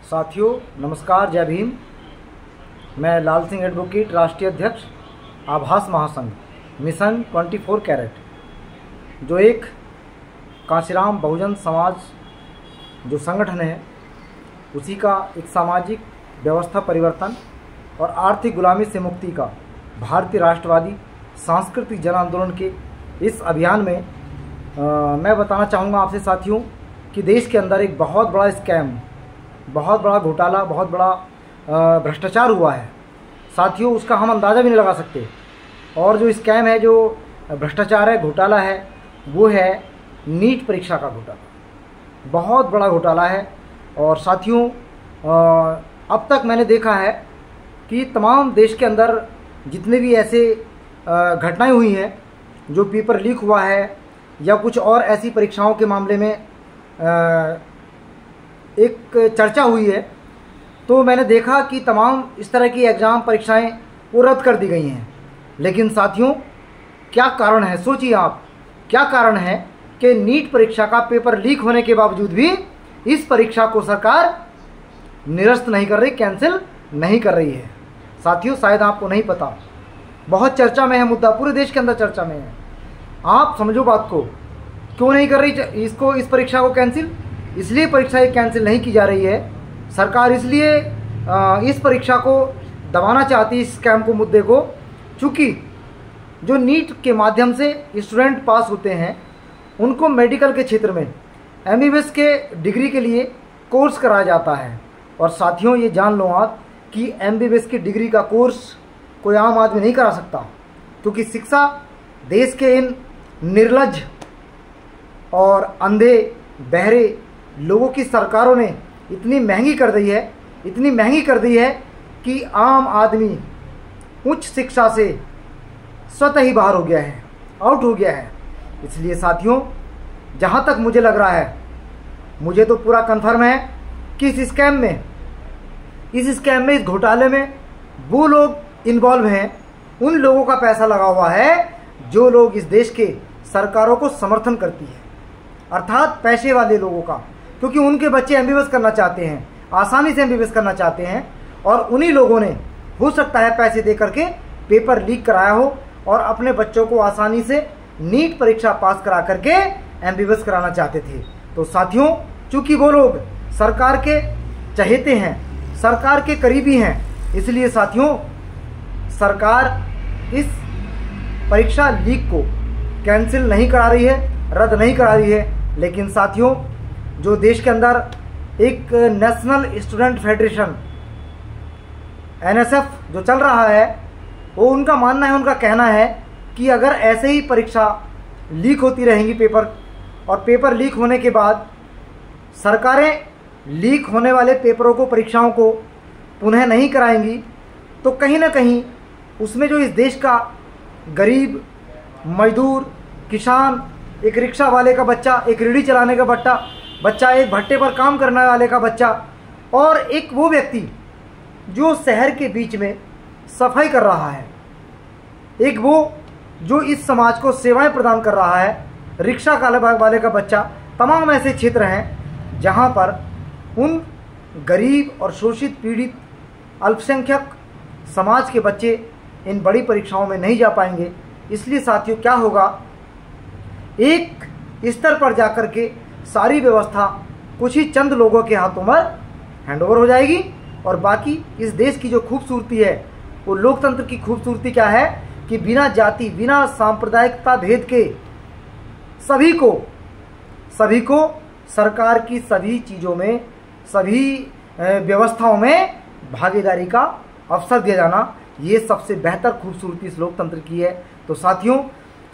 साथियों नमस्कार, जय भीम। मैं लाल सिंह एडवोकेट, राष्ट्रीय अध्यक्ष आभास महासंघ मिशन 24 कैरेट, जो एक कांशीराम बहुजन समाज जो संगठन है उसी का एक सामाजिक व्यवस्था परिवर्तन और आर्थिक गुलामी से मुक्ति का भारतीय राष्ट्रवादी सांस्कृतिक जन आंदोलन के इस अभियान में मैं बताना चाहूँगा आपसे साथियों कि देश के अंदर एक बहुत बड़ा स्कैम, बहुत बड़ा घोटाला, बहुत बड़ा भ्रष्टाचार हुआ है साथियों। उसका हम अंदाज़ा भी नहीं लगा सकते। और जो स्कैम है, जो भ्रष्टाचार है, घोटाला है, वो है नीट परीक्षा का घोटाला। बहुत बड़ा घोटाला है। और साथियों अब तक मैंने देखा है कि तमाम देश के अंदर जितने भी ऐसे घटनाएं हुई हैं, जो पेपर लीक हुआ है या कुछ और ऐसी परीक्षाओं के मामले में एक चर्चा हुई है, तो मैंने देखा कि तमाम इस तरह की एग्ज़ाम परीक्षाएं वो रद्द कर दी गई हैं। लेकिन साथियों क्या कारण है, सोचिए आप, क्या कारण है कि नीट परीक्षा का पेपर लीक होने के बावजूद भी इस परीक्षा को सरकार निरस्त नहीं कर रही, कैंसिल नहीं कर रही है। साथियों शायद आपको नहीं पता, बहुत चर्चा में है मुद्दा, पूरे देश के अंदर चर्चा में है। आप समझो बात को, क्यों नहीं कर रही इसको, इस परीक्षा को कैंसिल? इसलिए परीक्षा ये कैंसिल नहीं की जा रही है, सरकार इसलिए इस परीक्षा को दबाना चाहती है, इस स्कैम को, मुद्दे को। चूँकि जो नीट के माध्यम से स्टूडेंट पास होते हैं उनको मेडिकल के क्षेत्र में एमबीबीएस के डिग्री के लिए कोर्स कराया जाता है। और साथियों ये जान लो आप कि एमबीबीएस की डिग्री का कोर्स कोई आम आदमी नहीं करा सकता, क्योंकि शिक्षा देश के इन निर्लज्ज और अंधे बहरे लोगों की सरकारों ने इतनी महंगी कर दी है, इतनी महंगी कर दी है कि आम आदमी उच्च शिक्षा से स्वतः ही बाहर हो गया है, आउट हो गया है। इसलिए साथियों जहाँ तक मुझे लग रहा है, मुझे तो पूरा कंफर्म है कि इस स्कैम में, इस घोटाले में वो लोग इन्वॉल्व हैं, उन लोगों का पैसा लगा हुआ है जो लोग इस देश के सरकारों को समर्थन करती है, अर्थात पैसे वाले लोगों का। क्योंकि उनके बच्चे एमबीबीएस करना चाहते हैं, आसानी से एमबीबीएस करना चाहते हैं, और उन्हीं लोगों ने हो सकता है पैसे दे करके पेपर लीक कराया हो और अपने बच्चों को आसानी से नीट परीक्षा पास करा करके एमबीबीएस कराना चाहते थे। तो साथियों चूंकि वो लोग सरकार के चहेते हैं, सरकार के करीबी हैं, इसलिए साथियों सरकार इस परीक्षा लीक को कैंसिल नहीं करा रही है, रद्द नहीं करा रही है। लेकिन साथियों जो देश के अंदर एक नेशनल स्टूडेंट फेडरेशन एनएसएफ जो चल रहा है, वो उनका मानना है, उनका कहना है कि अगर ऐसे ही परीक्षा लीक होती रहेंगी पेपर, और पेपर लीक होने के बाद सरकारें लीक होने वाले पेपरों को, परीक्षाओं को पुनः नहीं कराएंगी, तो कहीं ना कहीं उसमें जो इस देश का गरीब, मजदूर, किसान, एक रिक्शा वाले का बच्चा, एक रेहड़ी चलाने का बच्चा, एक भट्टे पर काम करने वाले का बच्चा, और एक वो व्यक्ति जो शहर के बीच में सफाई कर रहा है, एक वो जो इस समाज को सेवाएं प्रदान कर रहा है, रिक्शा वाले का बच्चा, तमाम ऐसे क्षेत्र हैं जहां पर उन गरीब और शोषित, पीड़ित, अल्पसंख्यक समाज के बच्चे इन बड़ी परीक्षाओं में नहीं जा पाएंगे। इसलिए साथियों क्या होगा, एक स्तर पर जाकर के सारी व्यवस्था कुछ ही चंद लोगों के हाथों में हैंडओवर हो जाएगी, और बाकी इस देश की जो खूबसूरती है, वो लोकतंत्र की खूबसूरती क्या है कि बिना जाति, बिना सांप्रदायिकता भेद के सभी को सरकार की सभी चीज़ों में, सभी व्यवस्थाओं में भागीदारी का अवसर दिया जाना, ये सबसे बेहतर खूबसूरती इस लोकतंत्र की है। तो साथियों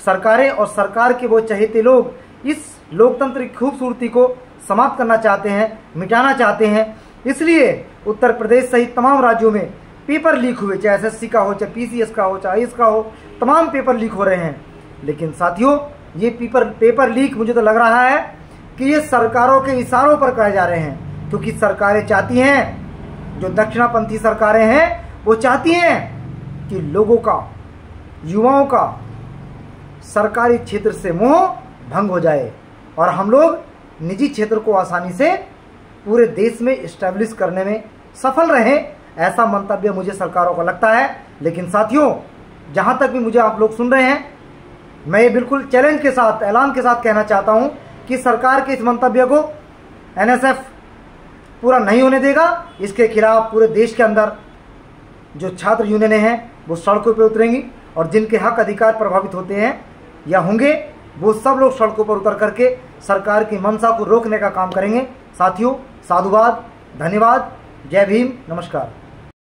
सरकारें और सरकार के वो चहेते लोग इस लोकतंत्र की खूबसूरती को समाप्त करना चाहते हैं, मिटाना चाहते हैं। इसलिए उत्तर प्रदेश सहित तमाम राज्यों में पेपर लीक हुए, चाहे एसएससी का हो, चाहे पीसीएस का हो, चाहे इसका हो, तमाम पेपर लीक हो रहे हैं। लेकिन साथियों ये पेपर लीक मुझे तो लग रहा है कि ये सरकारों के इशारों पर कराए जा रहे हैं, क्योंकि सरकारें चाहती हैं, जो दक्षिणापंथी सरकारें हैं, वो चाहती हैं कि लोगों का, युवाओं का सरकारी क्षेत्र से मोह भंग हो जाए और हम लोग निजी क्षेत्र को आसानी से पूरे देश में इस्टेब्लिश करने में सफल रहें, ऐसा मंतव्य मुझे सरकारों का लगता है। लेकिन साथियों, जहां तक भी मुझे आप लोग सुन रहे हैं, मैं ये बिल्कुल चैलेंज के साथ, ऐलान के साथ कहना चाहता हूं कि सरकार के इस मंतव्य को एनएसएफ पूरा नहीं होने देगा। इसके खिलाफ पूरे देश के अंदर जो छात्र यूनियनें हैं वो सड़कों पर उतरेंगी और जिनके हक अधिकार प्रभावित होते हैं या होंगे वो सब लोग सड़कों पर उतर करके सरकार की मंशा को रोकने का काम करेंगे। साथियों, साधुवाद, धन्यवाद, जय भीम, नमस्कार।